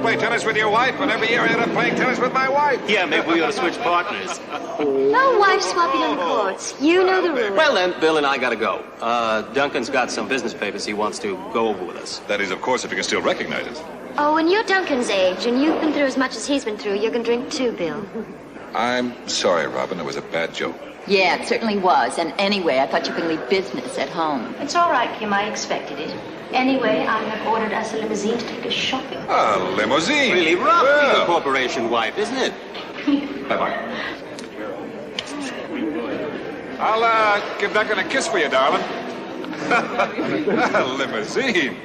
play tennis with your wife, and every year I end up playing tennis with my wife. Yeah, maybe we ought to switch partners. No wife swapping on the courts. You know the rules. Well, then, Bill and I gotta go. Duncan's got some business papers he wants to go over with us. That is, of course, if you can still recognize us. Oh, when you're Duncan's age and you've been through as much as he's been through, you're going to drink too, Bill. I'm sorry, Robin. It was a bad joke. Yeah, it certainly was. And anyway, I thought you could leave business at home. It's all right, Kim. I expected it. Anyway, I have ordered us a limousine to take us shopping. A limousine? Really rough for your corporation wife, isn't it? Bye-bye. I'll give Duncan a kiss for you, darling. A limousine.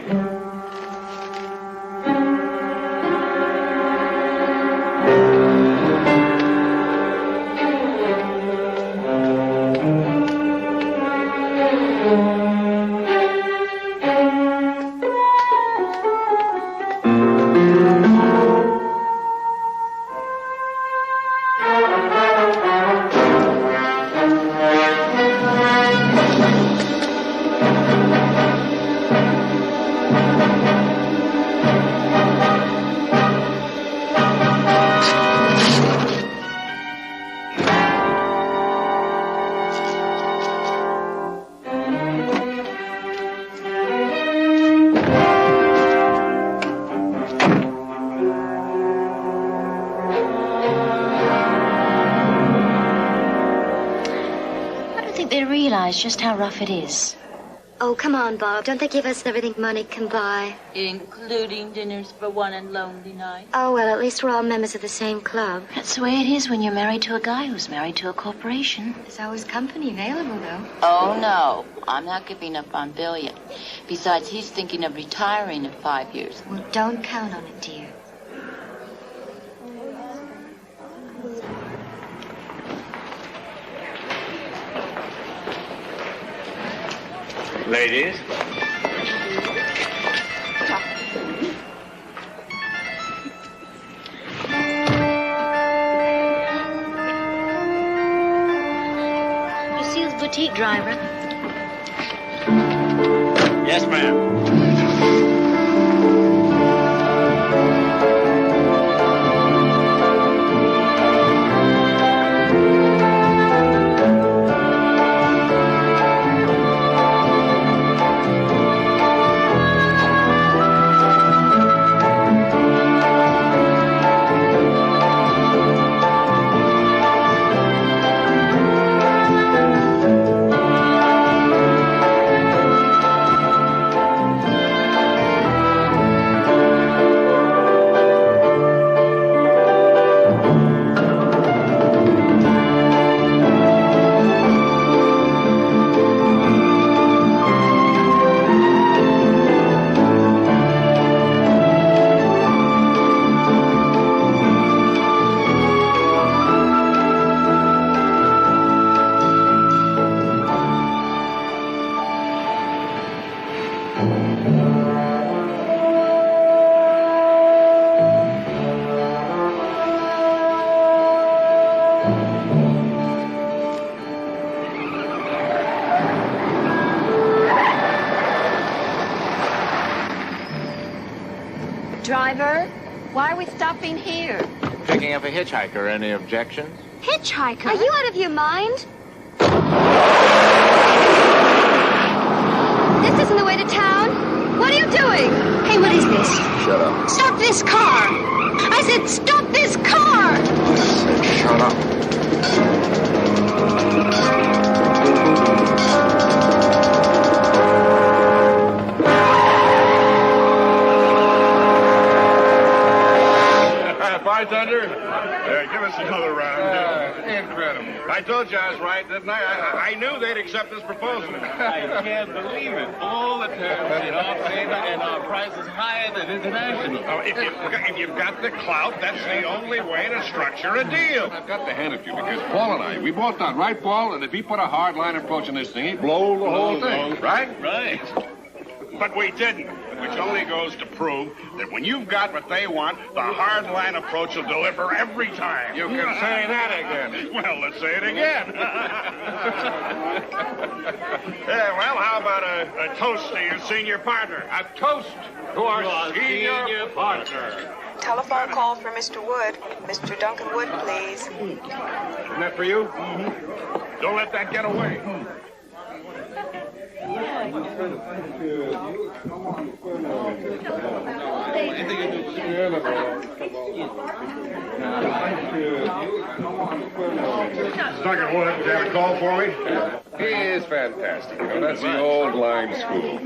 Just how rough it is. Oh, come on, Bob. Don't they give us everything money can buy? Including dinners for one and lonely nights. Oh, well, at least we're all members of the same club. That's the way it is when you're married to a guy who's married to a corporation. There's always company available, though. Oh, no. I'm not giving up on Bill yet. Besides, he's thinking of retiring in 5 years. Well, don't count on it, dear. Ladies. Lucille's boutique driver. Yes, ma'am. Driver, why are we stopping here? Picking up a hitchhiker. Any objections? Hitchhiker? Are you out of your mind? This isn't the way to town. What are you doing? Hey, what is this? Shut up. Stop this car! I said stop this car! I said shut up. Bartender, give us another round. Incredible. I told you I was right, didn't I? I knew they'd accept this proposal. I can't believe it. All the terms in our favor and our prices higher than international. Oh, if you've got the clout, that's the only way to structure a deal. I've got to hand it to you because Paul and I, we both thought, right, Paul? And if he put a hard line approach on this thing, he'd blow the whole thing, right? Right. But we didn't, which only goes to prove that when you've got what they want, the hard line approach will deliver every time. You can say that again. Well, let's say it again. Yeah, well, how about a toast to your senior partner? A toast to our senior partner. telephone call for Mr. Wood. Mr. Duncan Wood, please. Isn't that for you? Don't let that get away. Duncan Wood, you have a call for me? He is fantastic. You know, that's the old line school.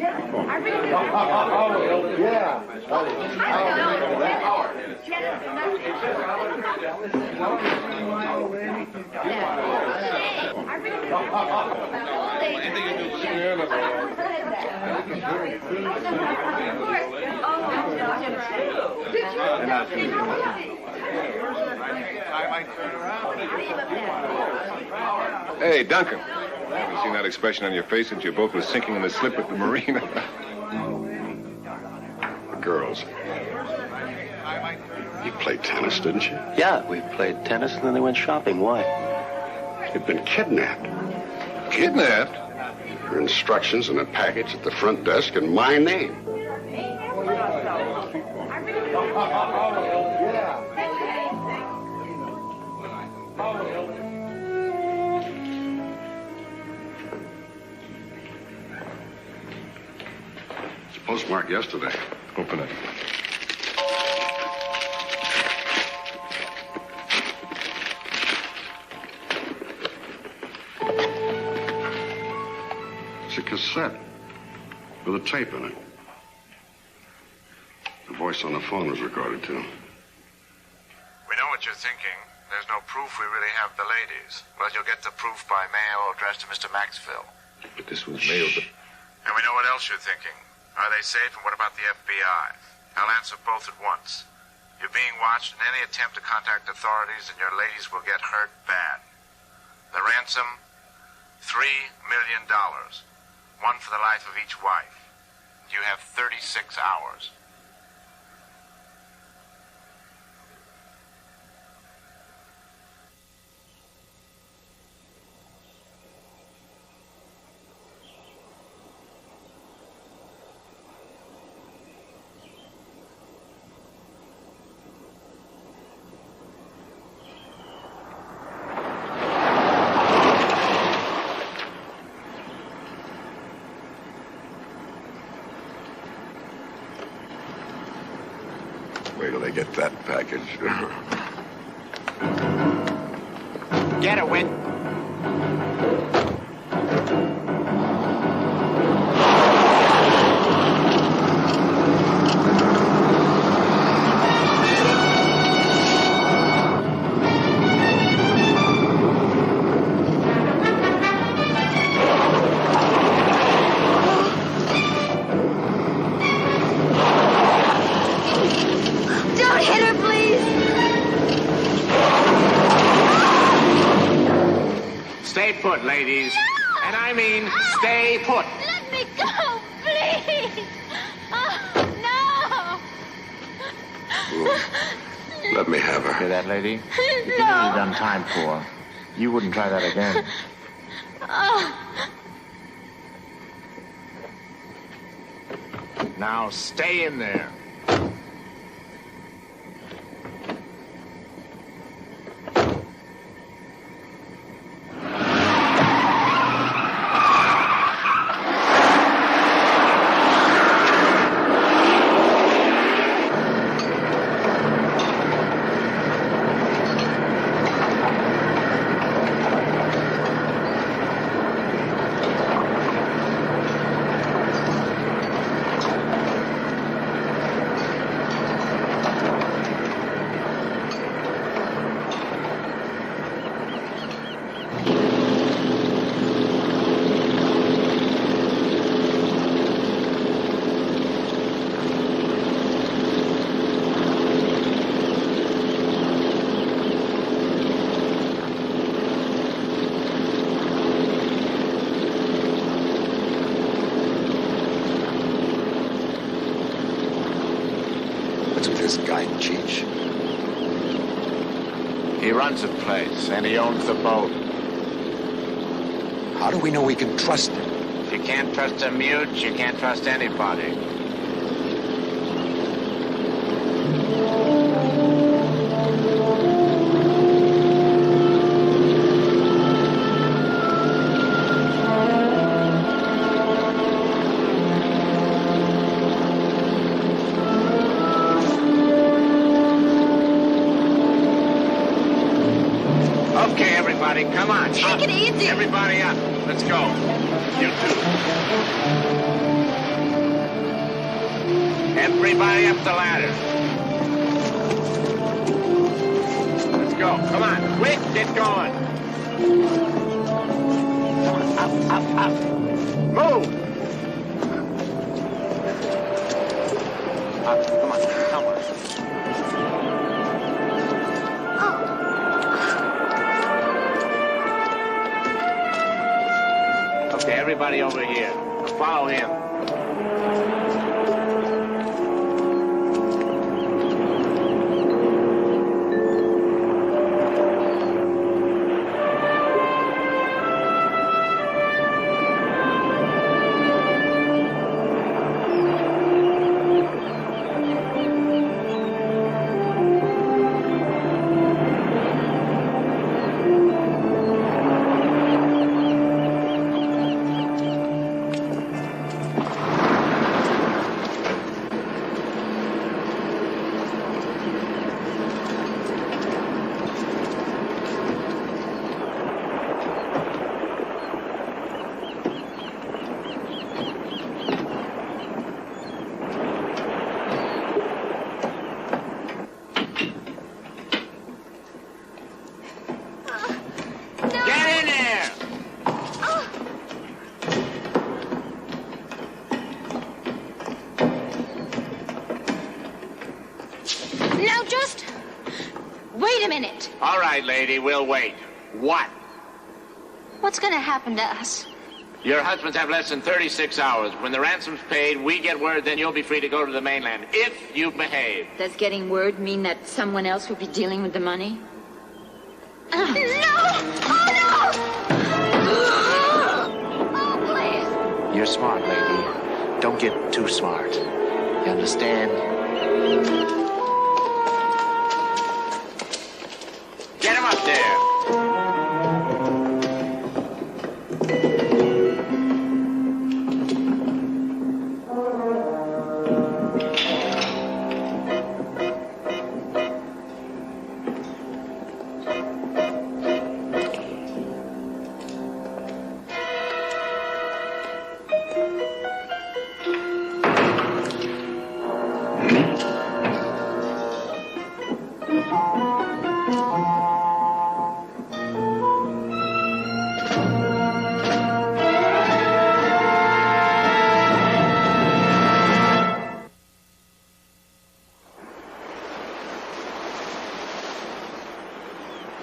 Hey, Duncan. I haven't seen that expression on your face since you both were sinking in the slip at the marina. The girls. You played tennis, didn't you? Yeah, we played tennis and then they went shopping. Why? You've been kidnapped. Kidnapped? Your instructions in a package at the front desk and my name. It's postmarked yesterday. Open it. It's a cassette with a tape in it. The voice on the phone was recorded, too. We know what you're thinking. There's no proof we really have the ladies. Well, you'll get the proof by mail addressed to Mr. Maxville. But this was mailed to... And we know what else you're thinking. Are they safe, and what about the FBI? I'll answer both at once. You're being watched, and any attempt to contact authorities and your ladies will get hurt bad. The ransom, $3 million. One for the life of each wife. You have 36 hours. Wait till they get that package. Get it, Win. Stay put, ladies. No! And I mean, stay put. Let me go, please. Oh, no. Let me have her. Hear that, lady? If you know you've done time for, you wouldn't try that again. Oh. Now, stay in there. This guy, Cheech. He runs the place, and he owns the boat. How do we know we can trust him? If you can't trust a mute, you can't trust anybody. Okay, everybody, come on. Take it easy. Everybody up. Let's go. You too. Everybody up the ladder. Let's go. Come on. Quick, get going. Come on, up. Move. Up, come on. Okay, everybody over here. Follow him. All right, lady, we'll wait. What? What's going to happen to us? Your husbands have less than 36 hours. When the ransom's paid, we get word, then you'll be free to go to the mainland, if you behave. Does getting word mean that someone else will be dealing with the money? No! Oh, no! Oh, please. You're smart, lady. Don't get too smart. You understand? Get him up there.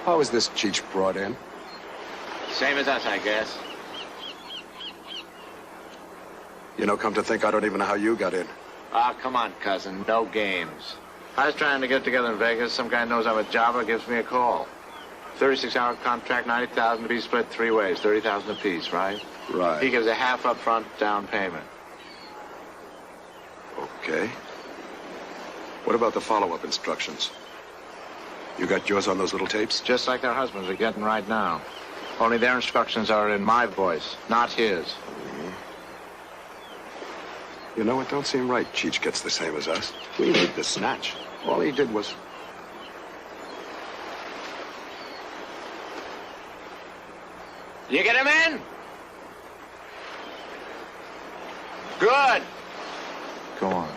How is this Cheech brought in? Same as us, I guess. You know, come to think, I don't even know how you got in. Ah, come on, cousin. No games. I was trying to get together in Vegas. Some guy knows I'm a jobber, gives me a call. 36-hour contract, 90,000 to be split 3 ways, 30,000 apiece, right? Right. He gives a half up front down payment. Okay. What about the follow-up instructions? You got yours on those little tapes? Just like their husbands are getting right now. Only their instructions are in my voice, not his. You know, it don't seem right Cheech gets the same as us. We need the snatch. All he did was... You get him in? Good. Go on.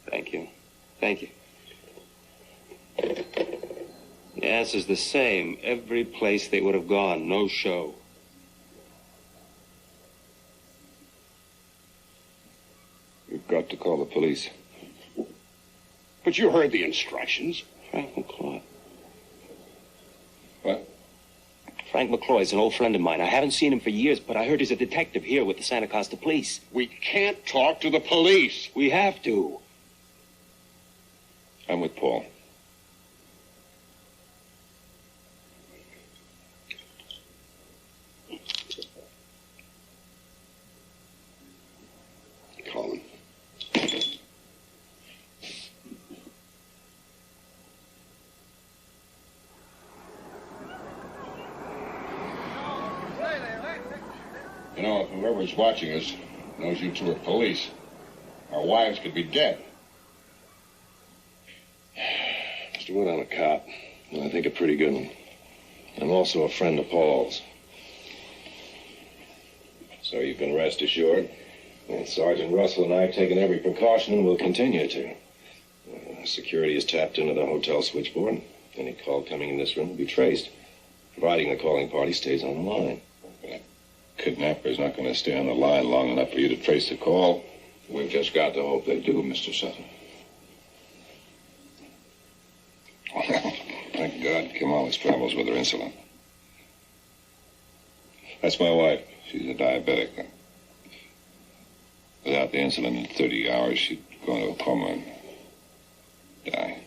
Thank you. Thank you. The answer's the same. Every place they would have gone, no show. You've got to call the police. But you heard the instructions. Frank McCloy. What? Frank McCloy's an old friend of mine. I haven't seen him for years, but I heard he's a detective here with the Santa Costa Police. We can't talk to the police. We have to. I'm with Paul. Call him. You know, if whoever's watching us knows you two are police, our wives could be dead. Mr. Wood, I'm a cop, and I think a pretty good one. I'm also a friend of Paul's. So you can rest assured that Sergeant Russell and I have taken every precaution and will continue to. Security is tapped into the hotel switchboard. Any call coming in this room will be traced, providing the calling party stays on the line. But a kidnapper's not going to stay on the line long enough for you to trace the call. We've just got to hope they do, Mr. Sutton. Well, thank God Kim always travels with her insulin. That's my wife. She's a diabetic. Without the insulin in 30 hours, she'd go into a coma and die.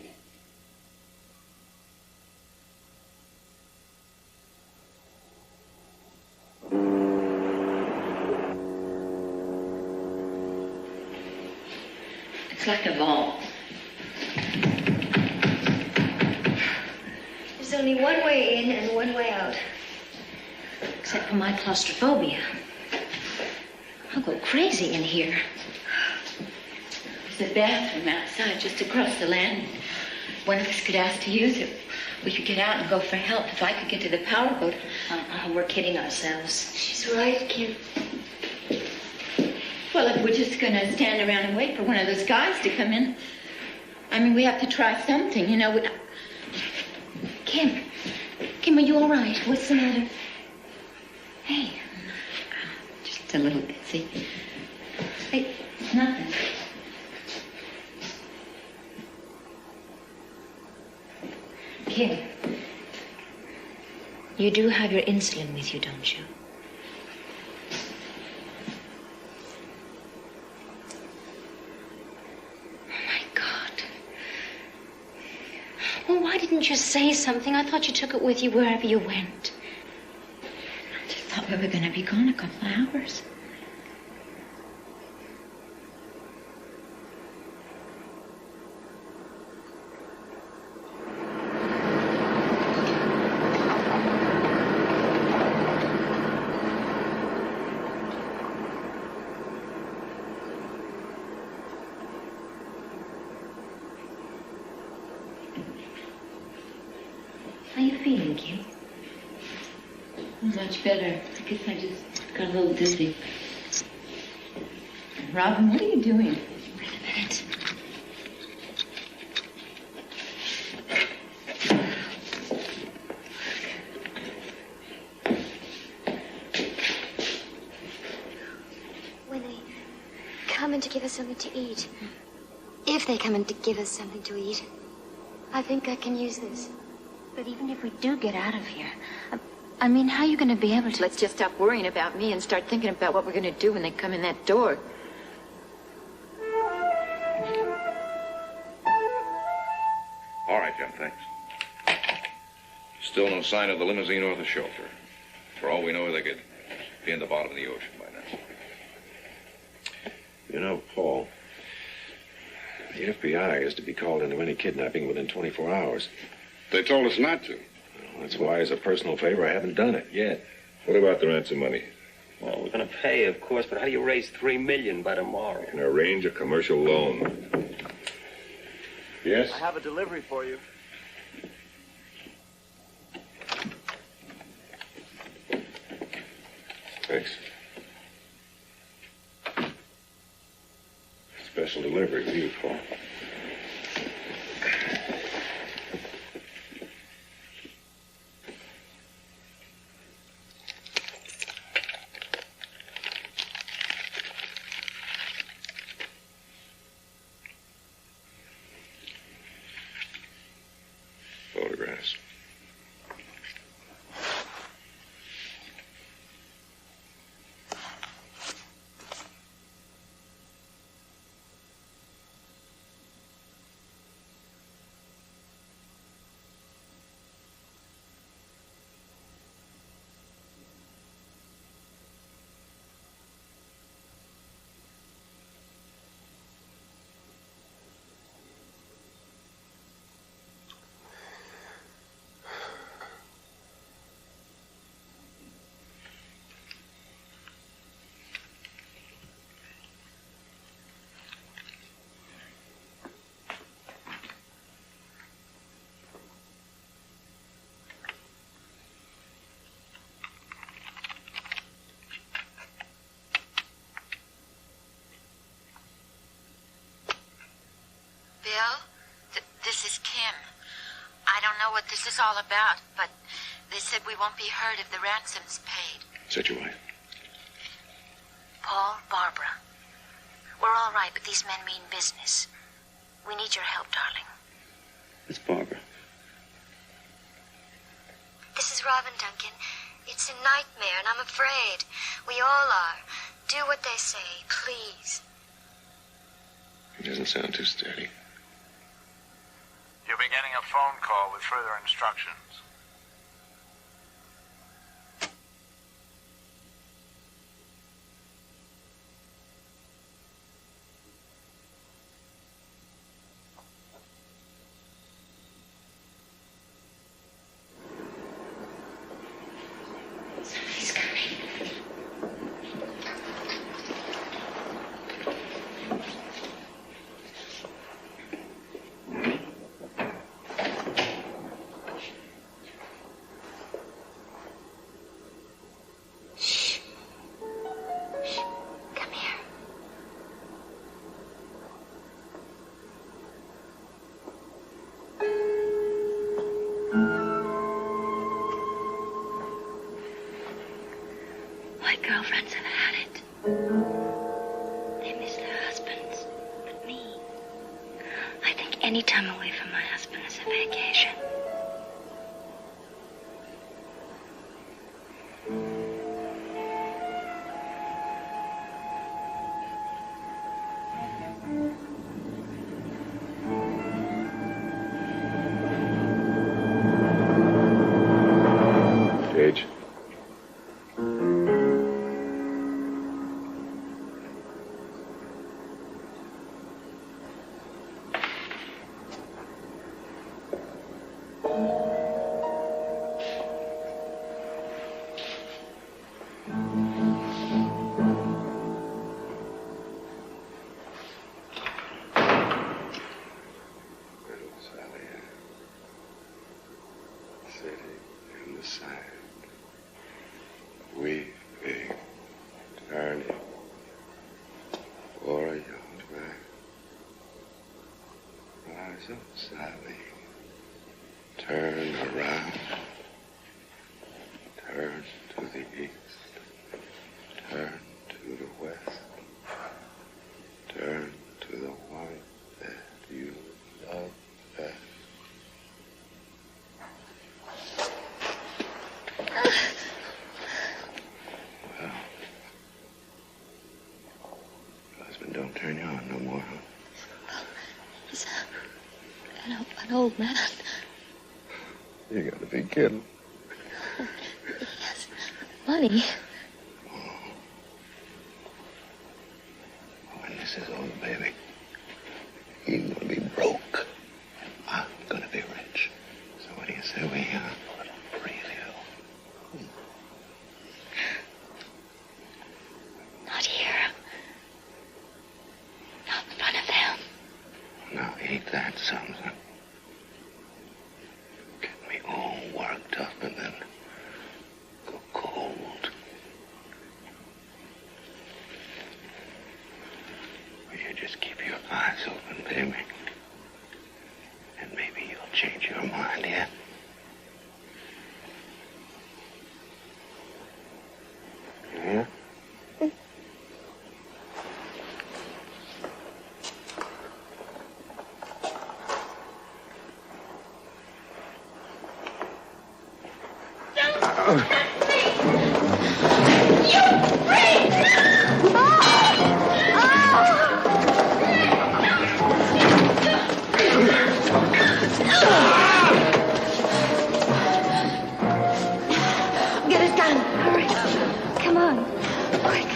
It's like a vault. There's only one way in and one way out. Except for my claustrophobia. I'll go crazy in here. There's a bathroom outside just across the land. One of us could ask to use it. We could get out and go for help. If I could get to the power boat. We're kidding ourselves. She's right, Kim. Well, if we're just going to stand around and wait for one of those guys to come in, I mean, we have to try something, you know. Kim, are you all right? What's the matter? Hey. Just a little bit, see? Hey, it's nothing. Kim, you do have your insulin with you, don't you? Well, why didn't you say something? I thought you took it with you wherever you went. I just thought we were going to be gone a couple of hours. How you feeling, Kim? Much better. I guess I just got a little dizzy. Robin, what are you doing? Wait a minute. When they come in to give us something to eat, if they come in to give us something to eat, I think I can use this. But even if we do get out of here, I mean, how are you going to be able to... Let's just stop worrying about me and start thinking about what we're going to do when they come in that door. All right, Jim, thanks. Still no sign of the limousine or the chauffeur. For all we know, they could be in the bottom of the ocean by now. You know, Paul, the FBI is to be called into any kidnapping within 24 hours. They told us not to. Well, that's why, as a personal favor, I haven't done it yet. What about the ransom money? Well, we're going to pay, of course, but how do you raise $3 million by tomorrow? Can arrange a commercial loan. Yes? I have a delivery for you. Thanks. Special delivery for you, Paul. Photographs. this is Kim. I don't know what this is all about, but they said we won't be hurt if the ransom's paid. Is that your wife? Paul, Barbara. We're all right, but these men mean business. We need your help, darling. It's Barbara. This is Robin, Duncan. It's a nightmare, and I'm afraid. We all are. Do what they say, please. He doesn't sound too steady. You'll be getting a phone call with further instructions. Somebody's coming. White girlfriends have had it. They miss their husbands, but me, I think any time away from my husband is a vacation. Gage. Sitting in the sand, weeping, turning for a young man. Rise up, Sally, turn around, turn to the east, turn to the west, turn to the one that you love best. Well, husband don't turn you on no more, huh? He's an old man. You gotta be kidding. Yes, money. When this is over, baby, he's gonna be broke. I'm gonna be rich. So what do you say we Not here. Not in front of them. now eat that something? Get me all worked up and then go cold. Will you just keep your eyes open, baby? And maybe you'll change your mind, yeah? Yeah? Get it done. Hurry. Come on. Quick.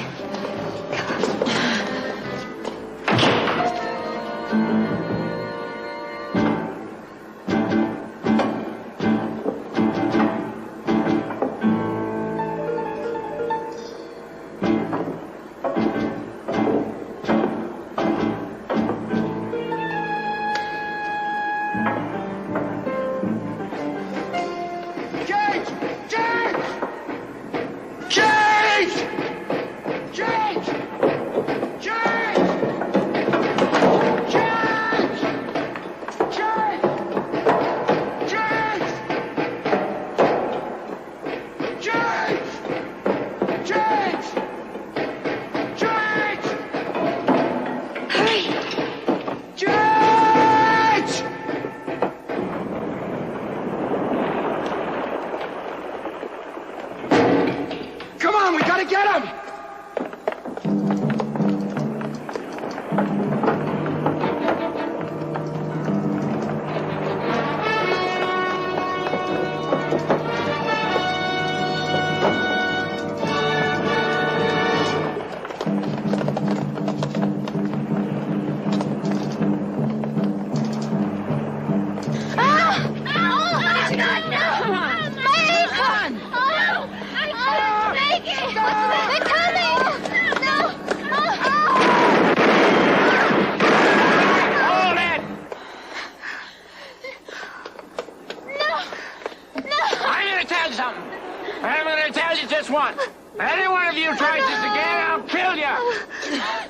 this once. Any one of you tries this again, I'll kill you.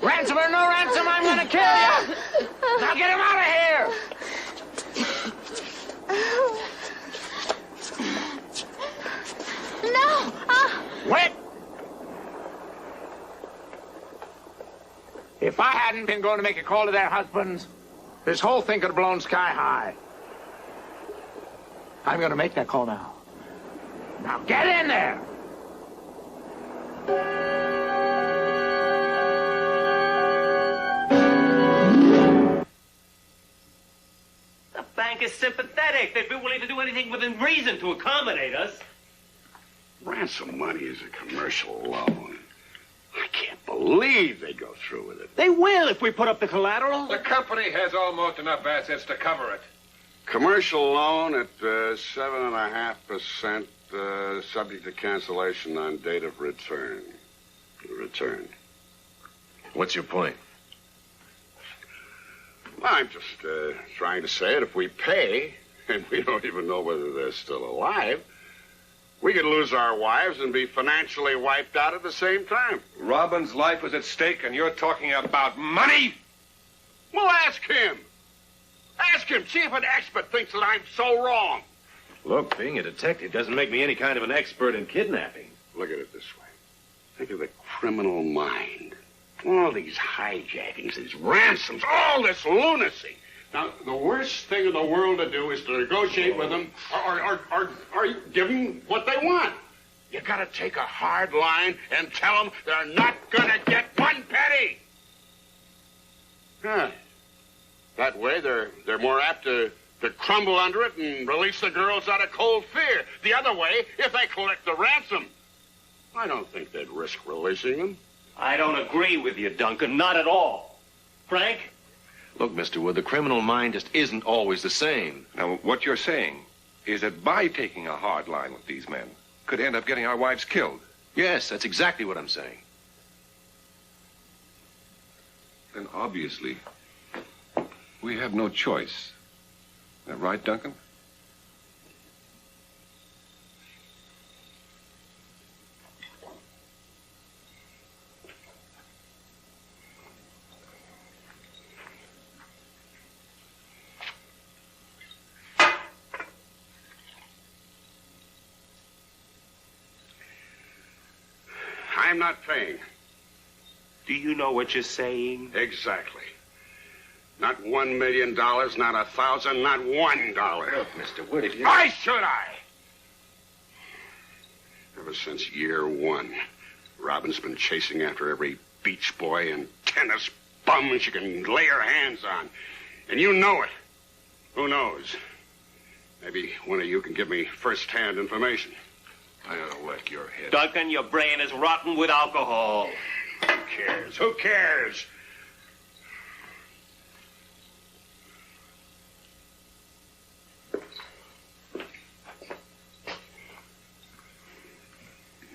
Ransom or no ransom, I'm gonna kill you. Now get him out of here. No! Wait! If I hadn't been going to make a call to their husbands, this whole thing could have blown sky high. I'm going to make that call now. Now get in there! The bank is sympathetic. They'd be willing to do anything within reason to accommodate us. Ransom money is a commercial loan. I can't believe they go through with it. They will if we put up the collateral. The company has almost enough assets to cover it. Commercial loan at 7.5%, subject to cancellation on date of return. Returned. What's your point? Well, I'm just trying to say that if we pay, and we don't even know whether they're still alive, we could lose our wives and be financially wiped out at the same time. Robin's life is at stake, and you're talking about money? Well, ask him. Ask him. See if an expert thinks that I'm so wrong. Look, being a detective doesn't make me any kind of an expert in kidnapping. Look at it this way. Think of the criminal mind. All these hijackings, these ransoms, all this lunacy. Now, the worst thing in the world to do is to negotiate with them or give them what they want. You gotta take a hard line and tell them they're not gonna get one penny. Huh. That way, they're more apt to crumble under it and release the girls out of cold fear. The other way, if they collect the ransom, I don't think they'd risk releasing them. I don't agree with you, Duncan. Not at all. Frank? Look, Mr. Wood, the criminal mind just isn't always the same. Now, what you're saying is that by taking a hard line with these men, could end up getting our wives killed. Yes, that's exactly what I'm saying. Then obviously, we have no choice. Is that right, Duncan? I'm not paying. Do you know what you're saying? Exactly. Not $1 million, not 1,000, not $1. Look, Mr. Wood, if you... Why should I? Ever since year one, Robin's been chasing after every beach boy and tennis bum she can lay her hands on. And you know it. Who knows? Maybe one of you can give me first-hand information. I ought to whack your head. Duncan, your brain is rotten with alcohol. Who cares? Who cares?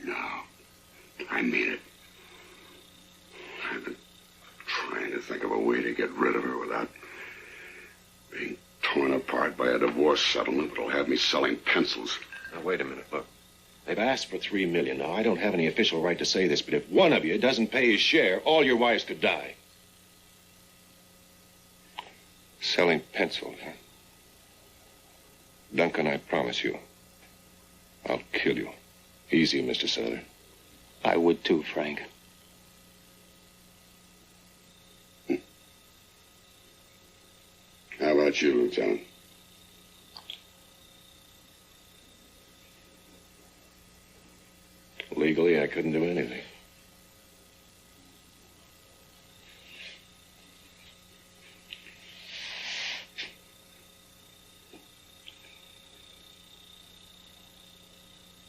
No, I mean it. I've been trying to think of a way to get rid of her without being torn apart by a divorce settlement that'll have me selling pencils. Now, wait a minute, look. They've asked for $3 million. Now, I don't have any official right to say this, but if one of you doesn't pay his share, all your wives could die. Selling pencils, huh? Duncan, I promise you, I'll kill you. Easy, Mr. Souther. I would too, Frank. How about you, Lieutenant? Legally, I couldn't do anything.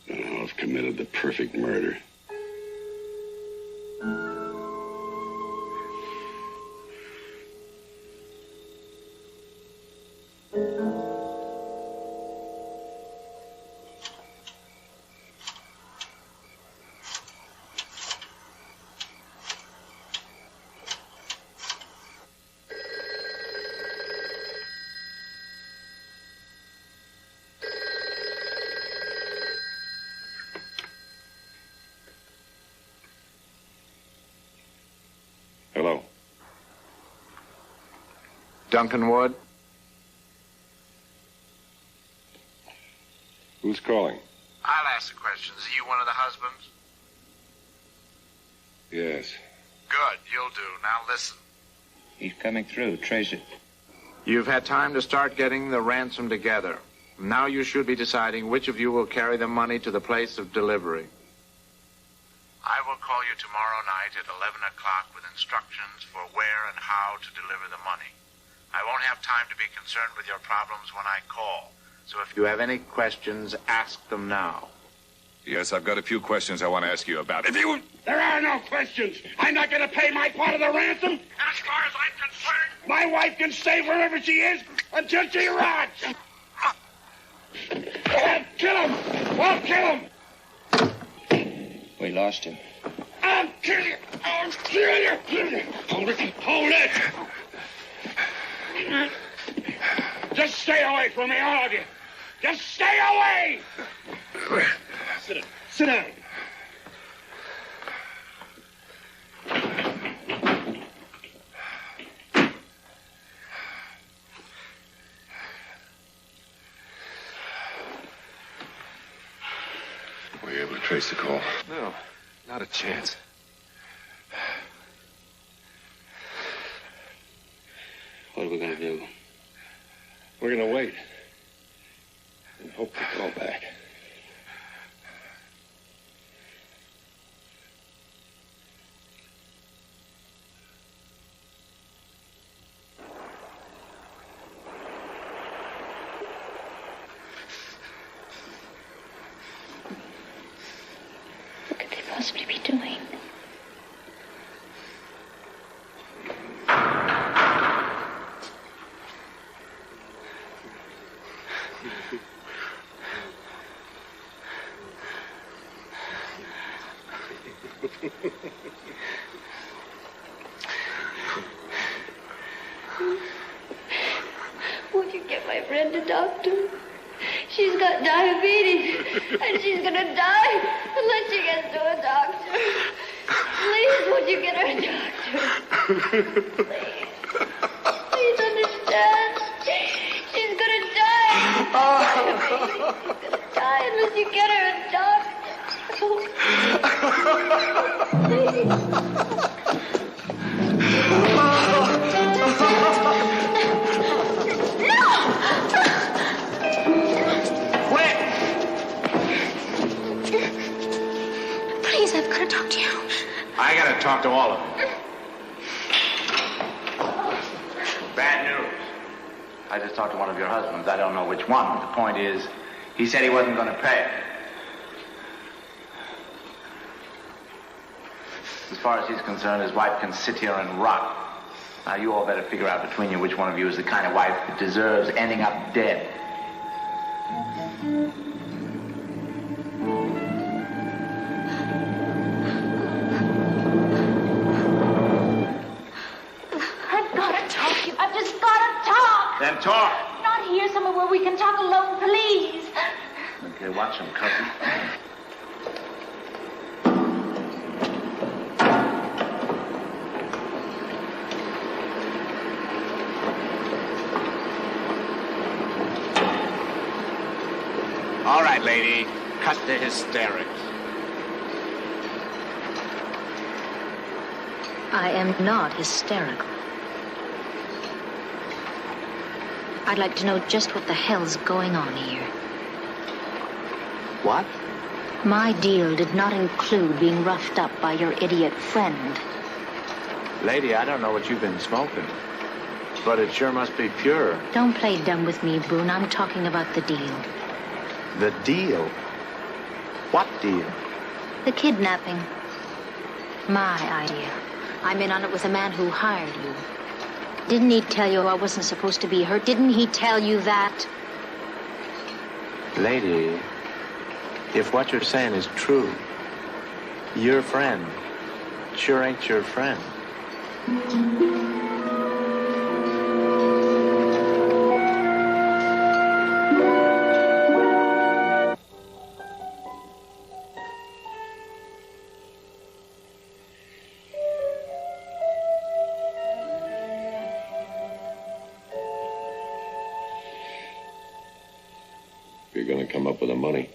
I've committed the perfect murder. Duncan Wood? Who's calling? I'll ask the questions. Are you one of the husbands? Yes. Good, you'll do. Now listen. He's coming through. Trace it. You've had time to start getting the ransom together. Now you should be deciding which of you will carry the money to the place of delivery. I will call you tomorrow night at 11 o'clock with instructions for where and how to deliver the money. I won't have time to be concerned with your problems when I call. So if you have any questions, ask them now. Yes, I've got a few questions I want to ask you about. There are no questions. I'm not going to pay my part of the ransom. As far as I'm concerned, my wife can stay wherever she is until she rots. I'll kill him. I'll kill him. We lost him. I'll kill you. I'll kill you. Hold it. Hold it. Just stay away from me, all of you. Just stay away. Sit down. Sit down. Were you able to trace the call? No, not a chance. What are we going to do? We're going to wait and hope they call back. What could they possibly be doing? Won't you get my friend a doctor? She's got diabetes, and she's gonna die unless she gets to a doctor. Please, won't you get her a doctor? Please. Please understand. She's gonna die. She's gonna die unless you get her a doctor. Please, I've got to talk to you. I gotta talk to all of them. Bad news. I just talked to one of your husbands. I don't know which one. The point is, he said he wasn't going to pay. As far as he's concerned, his wife can sit here and rot. Now, you all better figure out between you which one of you is the kind of wife that deserves ending up dead. I've got to talk to you. I've just got to talk. Then talk. Not here, somewhere where we can talk alone, please. Okay, watch him, cousin. All right, lady. Cut the hysterics. I am not hysterical. I'd like to know just what the hell's going on here. What? My deal did not include being roughed up by your idiot friend. Lady, I don't know what you've been smoking, but it sure must be pure. Don't play dumb with me, Boone. I'm talking about the deal. The deal? What deal? The kidnapping. My idea. I'm in on it with the man who hired you. Didn't he tell you I wasn't supposed to be hurt? Didn't he tell you that? Lady, if what you're saying is true, your friend sure ain't your friend. If you're going to come up with the money,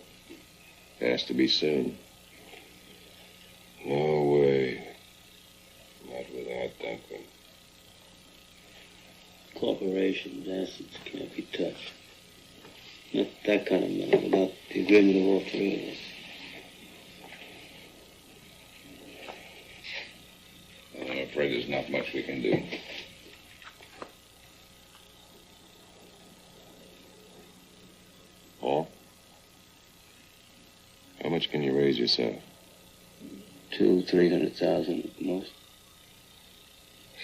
it has to be soon. No way. Not without Duncan. Corporations' assets can't be touched. Not that kind of money without the agreement of all three of us. I'm afraid there's not much we can do. Paul? How much can you raise yourself? 200,000-300,000 at most.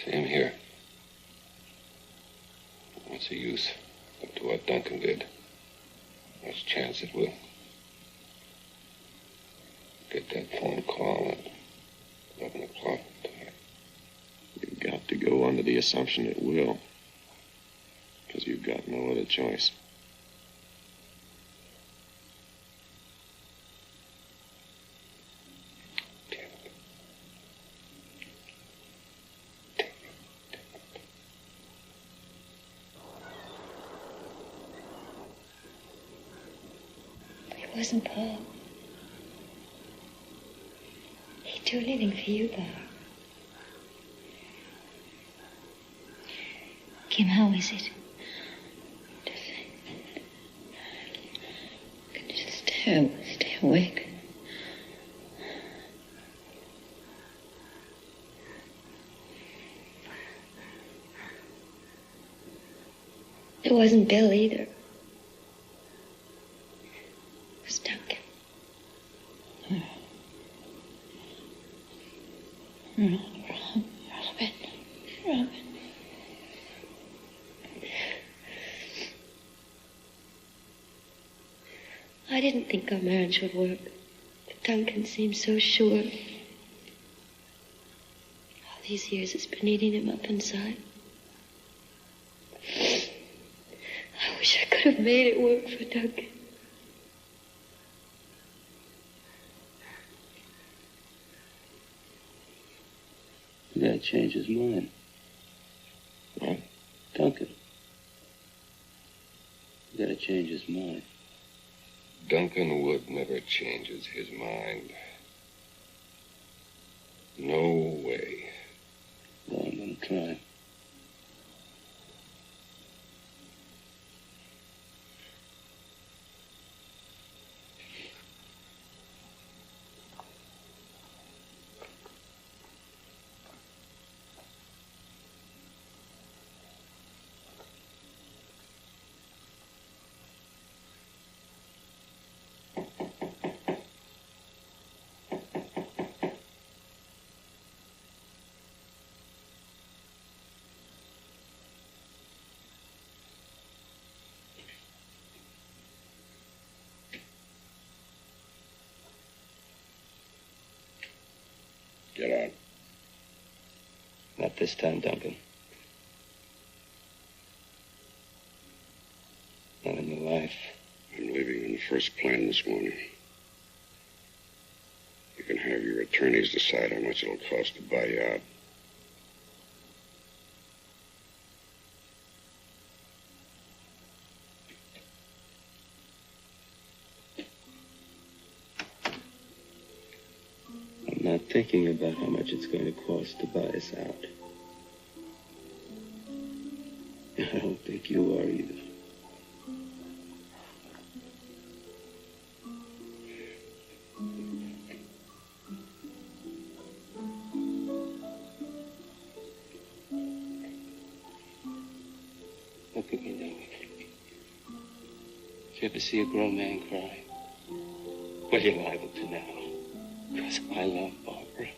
Same here. What's the use? Up to what Duncan did. Much chance it will. Get that phone call at 11 o'clock tonight. You've got to go under the assumption it will. Because you've got no other choice. It wasn't Paul. He'd do anything for you, Bob. Kim, how is it? Just stay awake. It wasn't Bill either. It was Duncan. Robin. I didn't think our marriage would work, but Duncan seemed so sure. All these years it's been eating him up inside. I wish I could have made it work for Duncan. You gotta change his mind. What? Duncan. You gotta change his mind. Duncan Wood never changes his mind. No way. Well, I'm gonna try. Get out. Not this time, Duncan. Not in your life. I'm leaving on the first plane this morning. You can have your attorneys decide how much it'll cost to buy you out. I'm not thinking about how much it's going to cost to buy us out. I don't think you are either. Look at me, Duncan. Did you ever see a grown man cry? Well, you're liable to now. Because I love Barbara.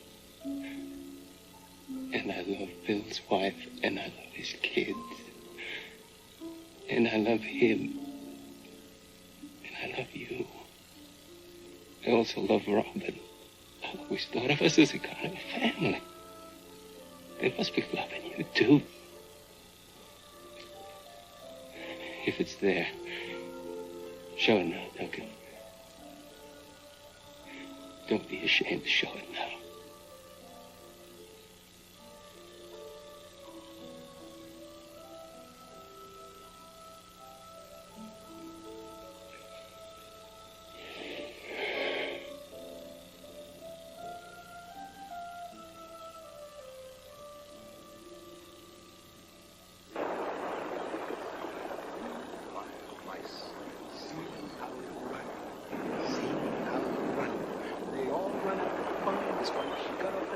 And I love Bill's wife. And I love his kids. And I love him. And I love you. I also love Robin. I always thought of us as a kind of family. They must be loving you, too. If it's there, show it now, Duncan. Don't be ashamed to show it now.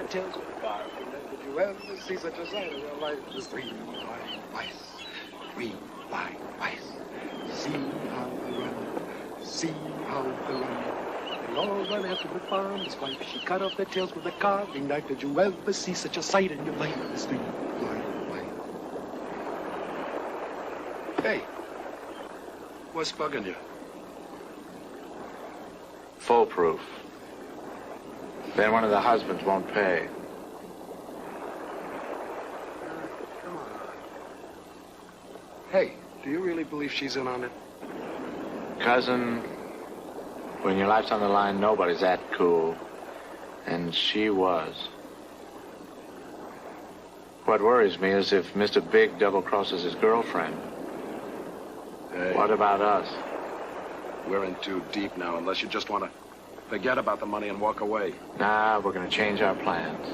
tails with a car. Did you ever see such a sight in your life? The three blind mice. Three blind mice. See how they run. See how they run. They all run after the farmer's wife. She cut off their tails with a carving knife. Did you ever see such a sight in your life? The three blind mice. Hey, what's bugging you? Foolproof. Then one of the husbands won't pay. Come on. Hey, do you really believe she's in on it? Cousin, when your life's on the line, nobody's that cool. And she was. What worries me is if Mr. Big double-crosses his girlfriend. Hey. What about us? We're in too deep now, unless you just want to forget about the money and walk away. Nah, we're going to change our plans.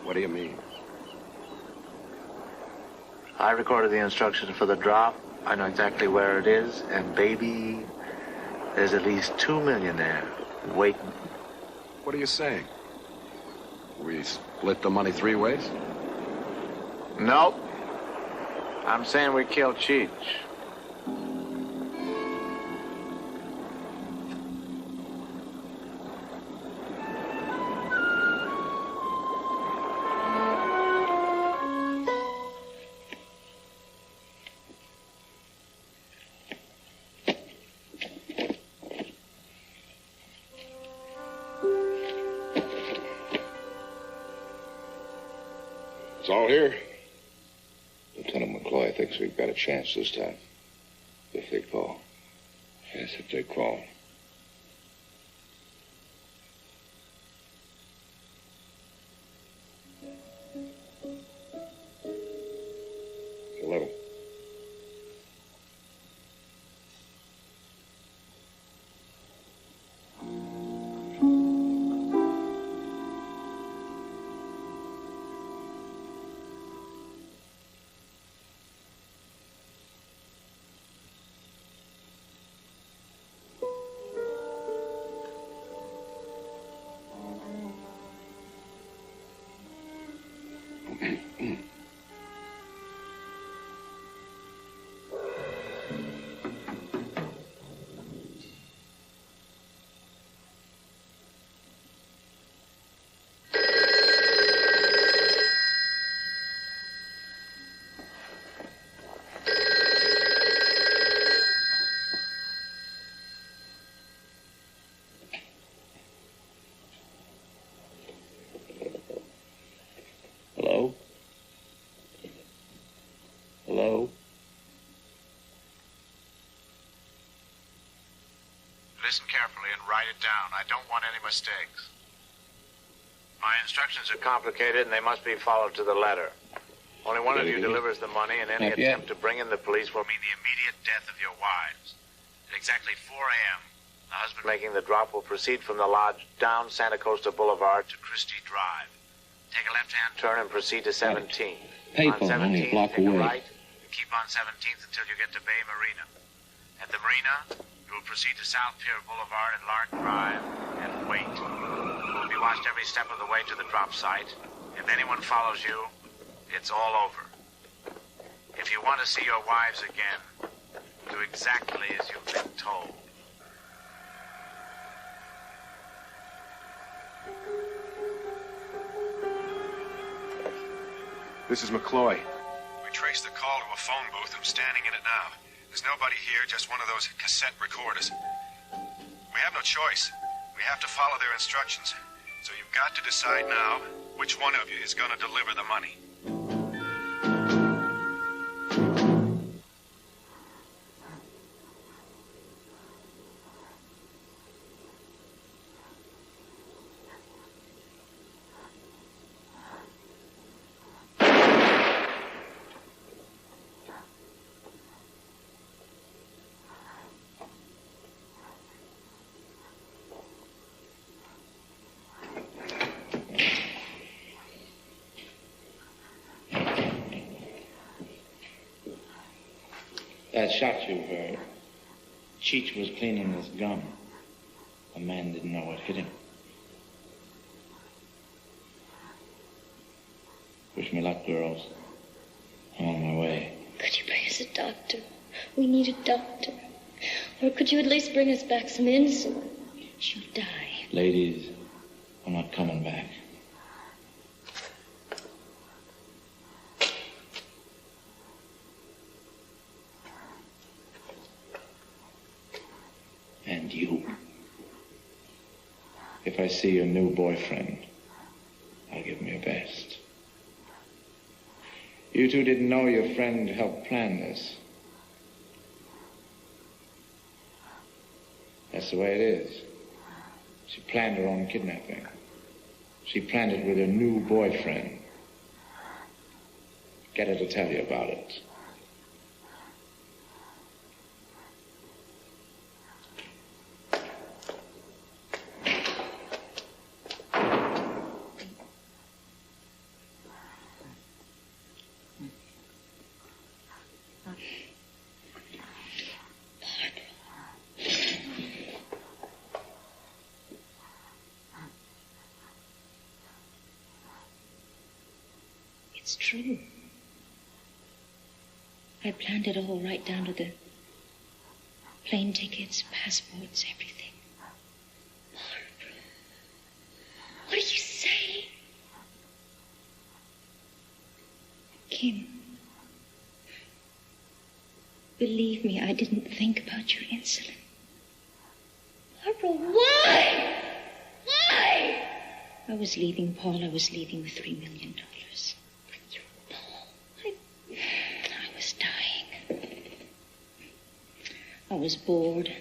What do you mean? I recorded the instructions for the drop. I know exactly where it is. And baby, there's at least $2 million there waiting. What are you saying? We split the money 3 ways? Nope. I'm saying we kill Cheech. It's all here. Lieutenant McCloy thinks we've got a chance this time. If they call. Yes, if they call. It's 11. Hello? Hello? Listen carefully and write it down. I don't want any mistakes. My instructions are complicated and they must be followed to the letter. Only one of you delivers the money, and any attempt to bring in the police will mean the immediate death of your wives. At exactly 4 a.m., the husband making the drop will proceed from the lodge down Santa Costa Boulevard to Christie Drive. Take a left-hand turn and proceed to 17th. Payphone, on 17th, only a block take away. a right, and keep on 17th until you get to Bay Marina. At the marina, you will proceed to South Pier Boulevard and Lark Drive and wait. You will be watched every step of the way to the drop site. If anyone follows you, it's all over. If you want to see your wives again, do exactly as you've been told. This is McCloy. We traced the call to a phone booth. I'm standing in it now. There's nobody here, just one of those cassette recorders. We have no choice. We have to follow their instructions. So you've got to decide now which one of you is going to deliver the money. That shot you heard, Cheech was cleaning his gun. man didn't know what hit him. Wish me luck, girls. I'm on my way. Could you bring us a doctor? We need a doctor. Or could you at least bring us back some insulin? She'll die. Ladies, I'm not coming back. And you. If I see your new boyfriend, I'll give him your best. You two didn't know your friend helped plan this. That's the way it is. She planned her own kidnapping. She planned it with her new boyfriend. Get her to tell you about it. It's true. I planned it all right down to the plane tickets, passports, everything. Barbara, what do you say? Kim, believe me, I didn't think about your insulin. Barbara, why? Why? I was leaving Paul. I was leaving with $3 million. I was dying. I was bored.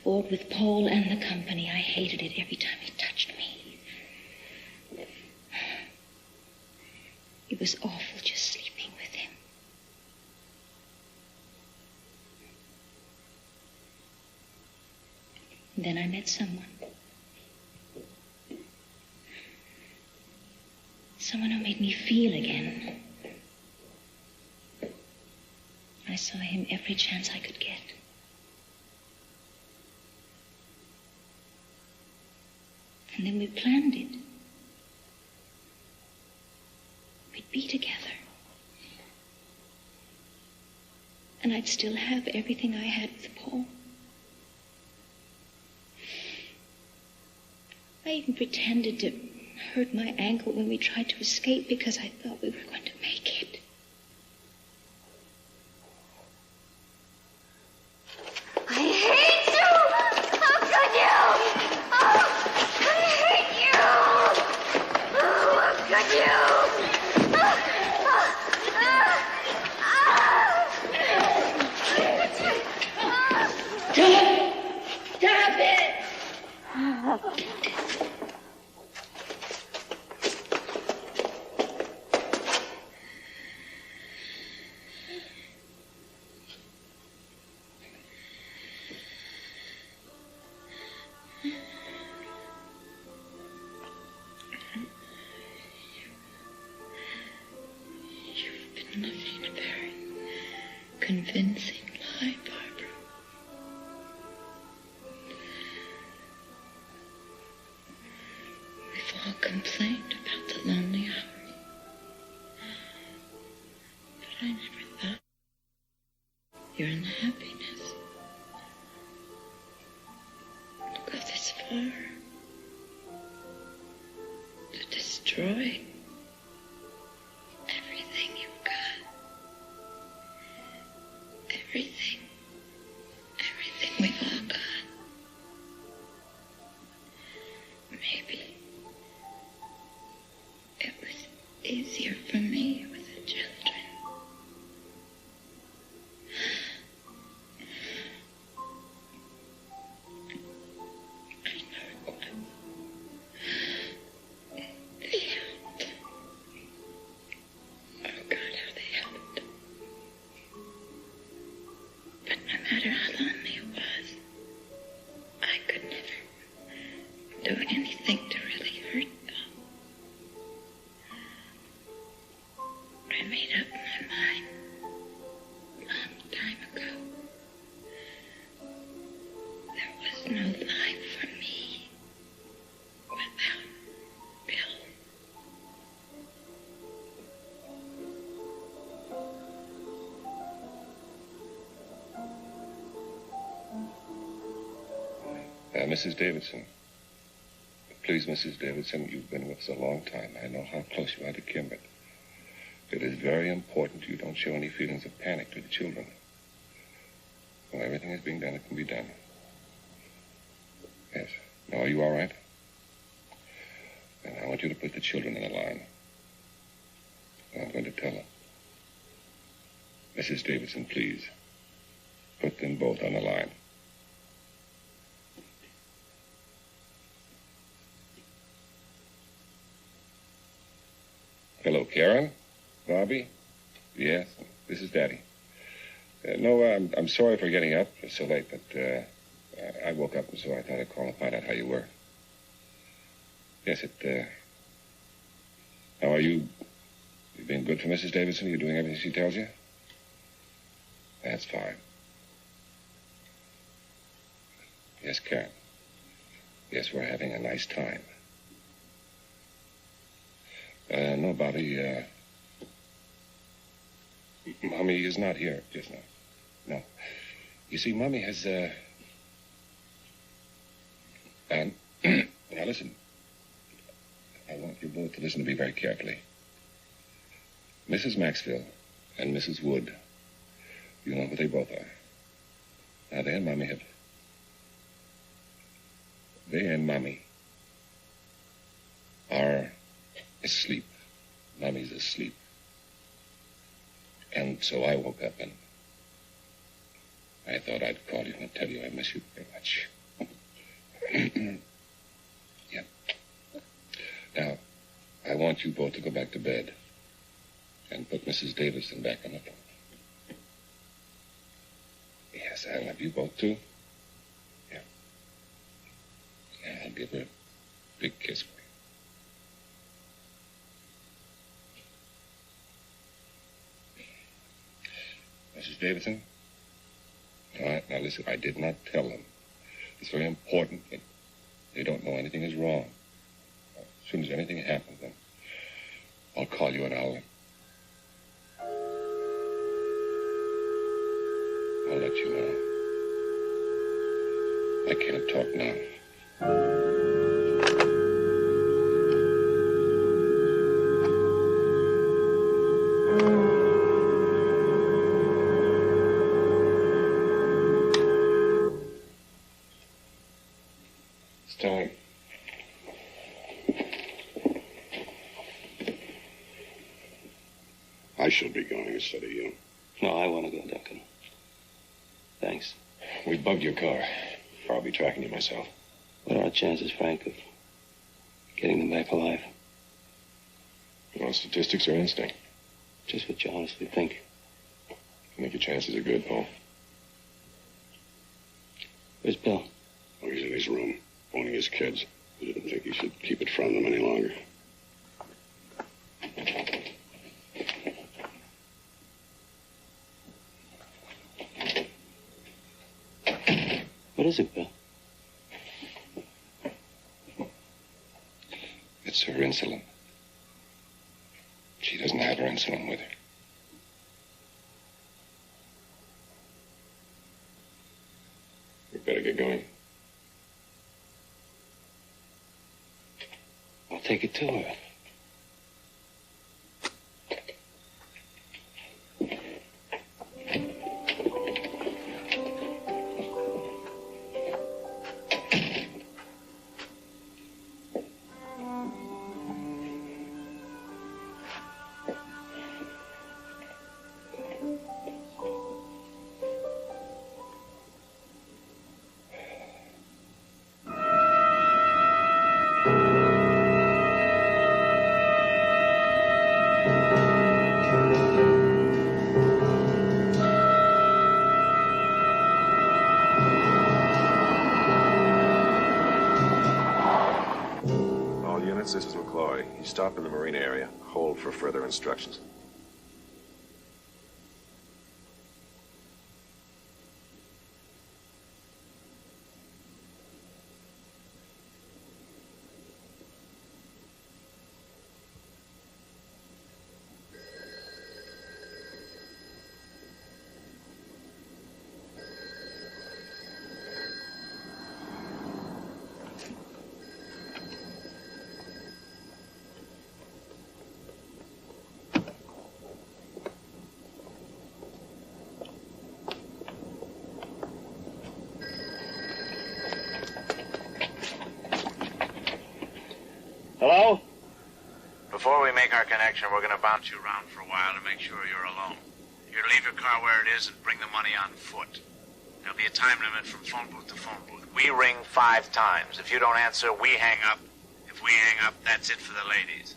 Bored with Paul and the company. I hated it every time he touched me. It was awful just sleeping with him. And then I met someone. Someone who made me feel again. I saw him every chance I could get. And then we planned it. We'd be together. And I'd still have everything I had with Paul. I even pretended to hurt my ankle when we tried to escape because I thought we were going to make it. I hate you! How could you? Oh, I hate you! Oh, how could you? Stop it! Living a very convincing lie, Barbara. We've all complained about the lonely hours. But I never thought you're in the happiness. To go this far. To destroy everything you've got. Everything. Everything we've all got. Maybe it was easier for me with the children. I know it was. They helped. Oh God, how they helped. But no matter how lonely it was, I could never do anything to really hurt them. I made up my mind a long time ago. Mrs. Davidson. Please, Mrs. Davidson, you've been with us a long time. I know how close you are to Kim, but it is very important you don't show any feelings of panic to the children. When everything is being done, it can be done. Yes. Now, are you all right? And I want you to put the children in the line. I'm going to tell them. Mrs. Davidson, please, put them both on the line. Hello, Karen? Bobby? Yes, this is Daddy. No, I'm sorry for getting up so late, but I woke up, and so I thought I'd call and find out how you were. Yes, how are you? You being good for Mrs. Davidson? Are you doing everything she tells you? That's fine. Yes, Karen. Yes, we're having a nice time. No, Bobby, Mommy is not here just now. No. You see, Mommy has, and now listen. I want you both to listen to me very carefully. Mrs. Maxfield and Mrs. Wood, you know who they both are. Now, they and Mommy are asleep. Mommy's asleep. And so I woke up and I thought I'd call you and tell you I miss you very much. Yeah. Now, I want you both to go back to bed and put Mrs. Davidson back on the phone. Yes, I love you both too. Yeah. Yeah, I'll give her a big kiss for you. Mrs. Davidson? All right, now listen, I did not tell them. It's very important that they don't know anything is wrong. As soon as anything happens, then I'll call you and I'll let you know. I can't talk now. It's time. I shall be going instead of you. No, I want to go, Duncan. Thanks. We bugged your car. I'll be tracking you myself. What are our chances, Frank, of getting them back alive? Well, statistics or instinct? Just what you honestly think. I think your chances are good, Paul. Where's Bill? Oh, he's in his room, phoning his kids. He didn't think he should keep it from them any longer. What is it, Bill? It's her insulin. She doesn't have her insulin with her. We better get going. I'll take it to her. This is McCloy. You stop in the marina area. Hold for further instructions. Before we make our connection, we're going to bounce you around for a while to make sure you're alone. You're to leave your car where it is and bring the money on foot. There'll be a time limit from phone booth to phone booth. We ring 5 times. If you don't answer, we hang up. If we hang up, that's it for the ladies.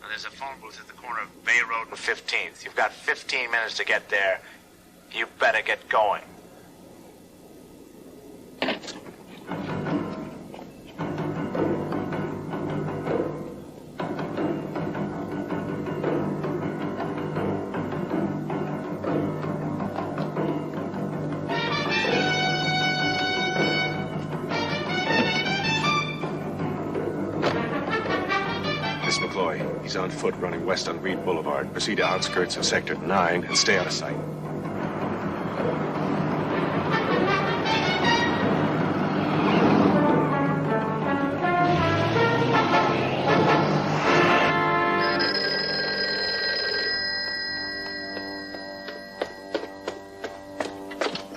Now, there's a phone booth at the corner of Bay Road and 15th. You've got 15 minutes to get there. You better get going. He's on foot running west on Reed Boulevard. Proceed to outskirts of Sector 9 and stay out of sight.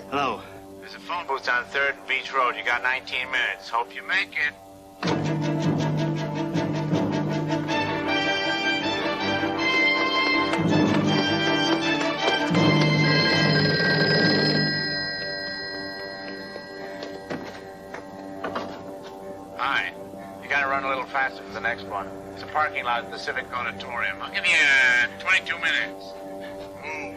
Hello. There's a phone booth on 3rd and Beach Road. You got 19 minutes. Hope you make it. Hi. You gotta run a little faster for the next one. It's a parking lot at the Civic Auditorium. I'll give you 22 minutes. Move.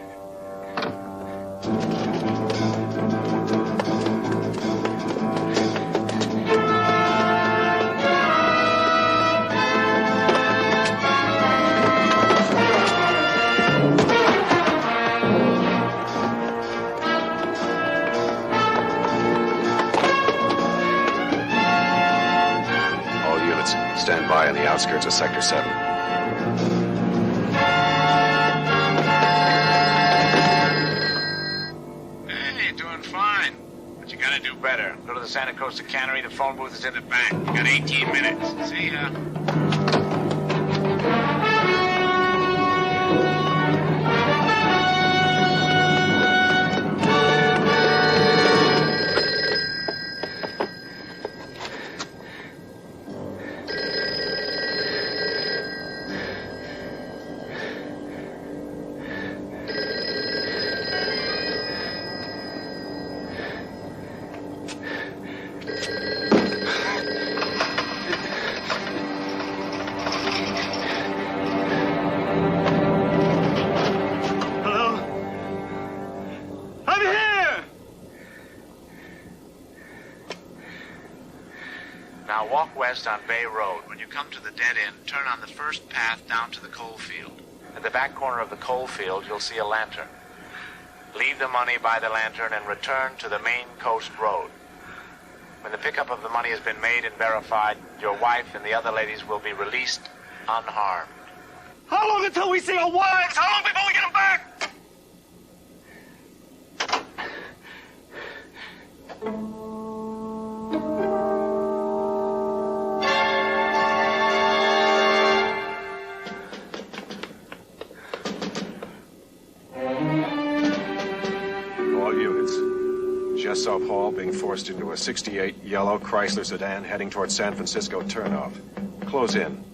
Stand by on the outskirts of Sector 7. Hey, doing fine. But you gotta do better. Go to the Santa Costa Cannery. The phone booth is in the back. You got 18 minutes. See ya. Now walk west on Bay Road. When you come to the dead end, turn on the first path down to the coal field. At the back corner of the coal field, you'll see a lantern. Leave the money by the lantern and return to the main coast road. When the pickup of the money has been made and verified, your wife and the other ladies will be released unharmed. How long until we see our wives? How long before we get them back? Jessup Hall being forced into a 68 yellow Chrysler sedan heading towards San Francisco turnoff. Close in.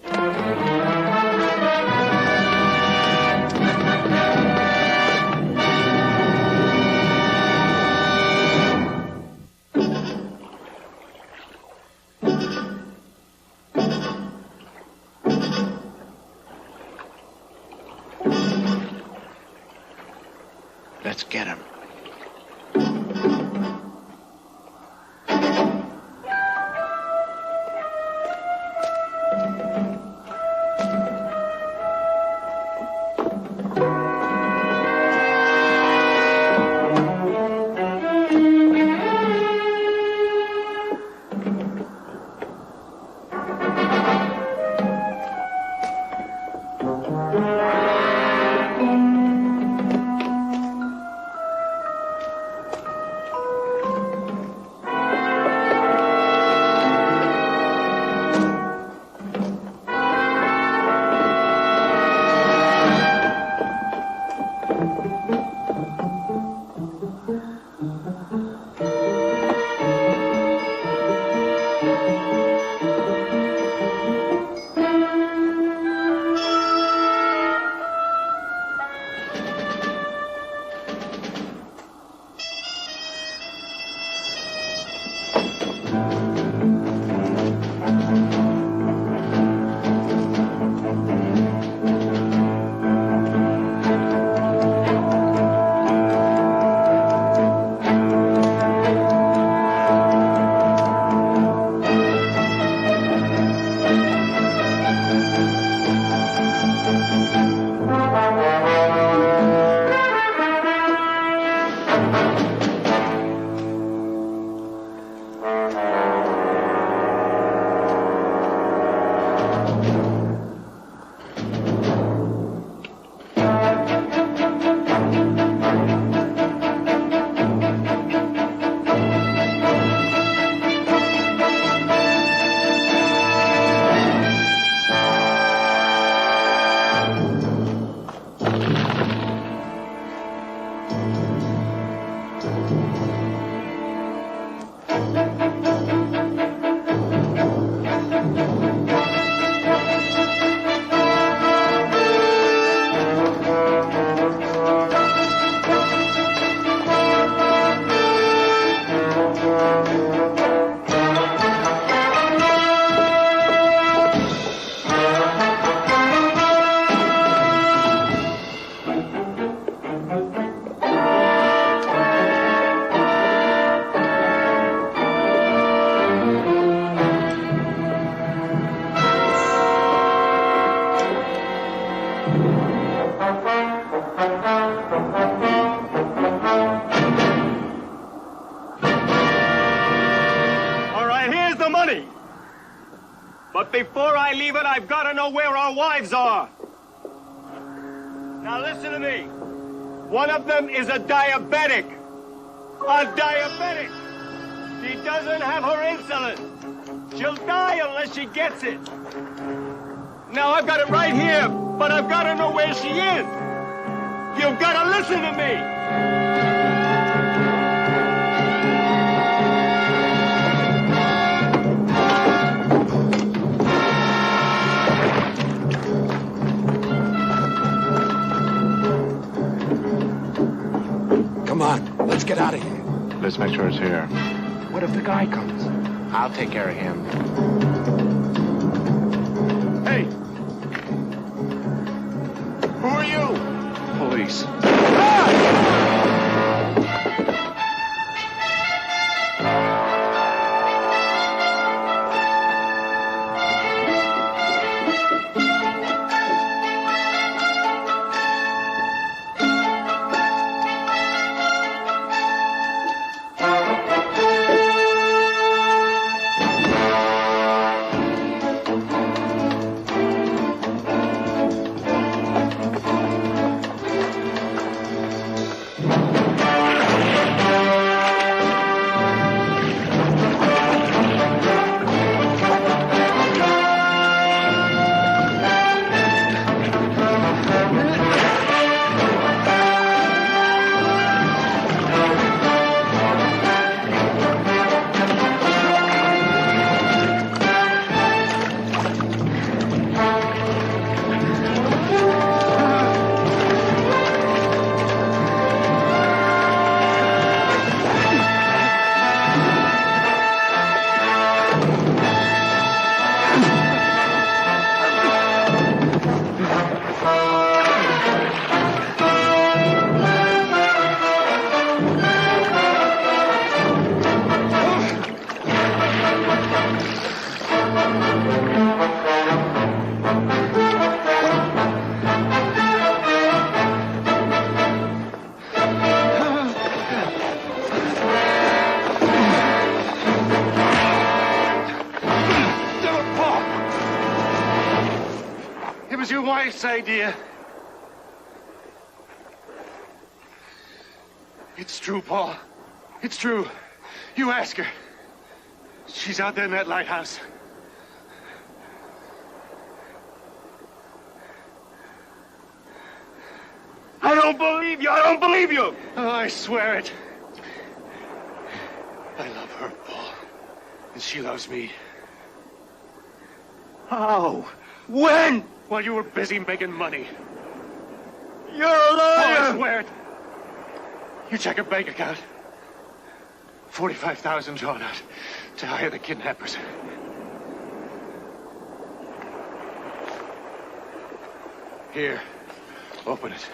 Let's get him. before I leave it, I've got to know where our wives are. Now listen to me. One of them is a diabetic. A diabetic. She doesn't have her insulin. She'll die unless she gets it. Now, I've got it right here, but I've got to know where she is. You've got to listen to me. Come on, let's get out of here. Let's make sure it's here. What if the guy comes? I'll take care of him. Hey! Who are you? Police. Idea. It's true, Paul. It's true. You ask her. She's out there in that lighthouse. I don't believe you. I don't believe you. Oh, I swear it. I love her, Paul. And she loves me. How? When? While you were busy making money. You're a liar! Oh, I swear it. You check her bank account. 45,000 drawn out to hire the kidnappers. Here, open it.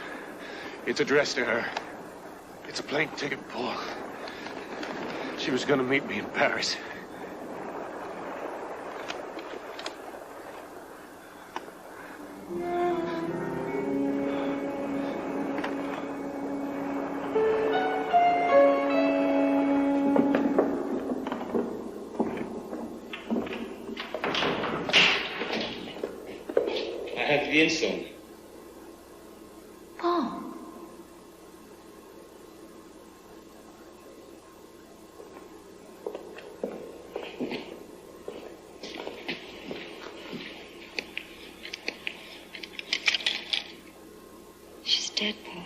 It's addressed to her. It's a plane ticket, Paul. She was gonna meet me in Paris. The insulin. Paul. She's dead, Paul.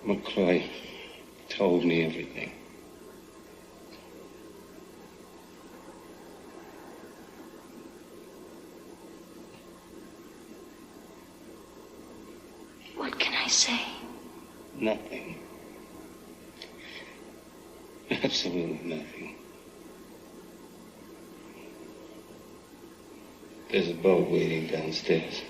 McCloy told me everything. What can I say? Nothing. Absolutely nothing. There's a boat waiting downstairs.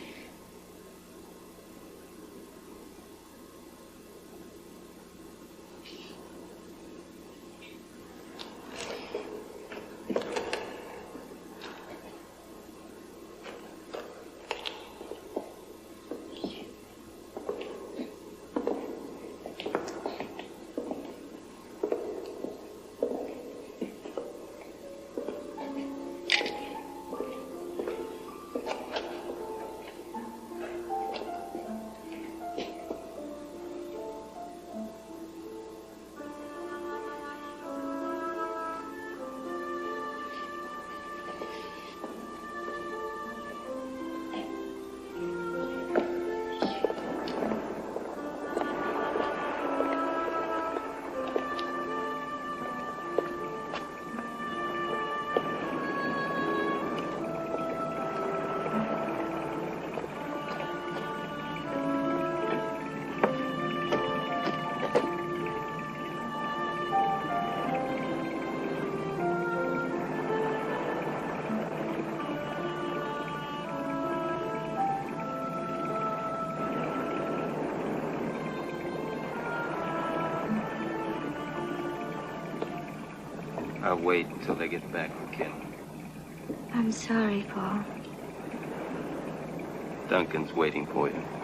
I'll wait until they get back from Ken. I'm sorry, Paul. Duncan's waiting for you.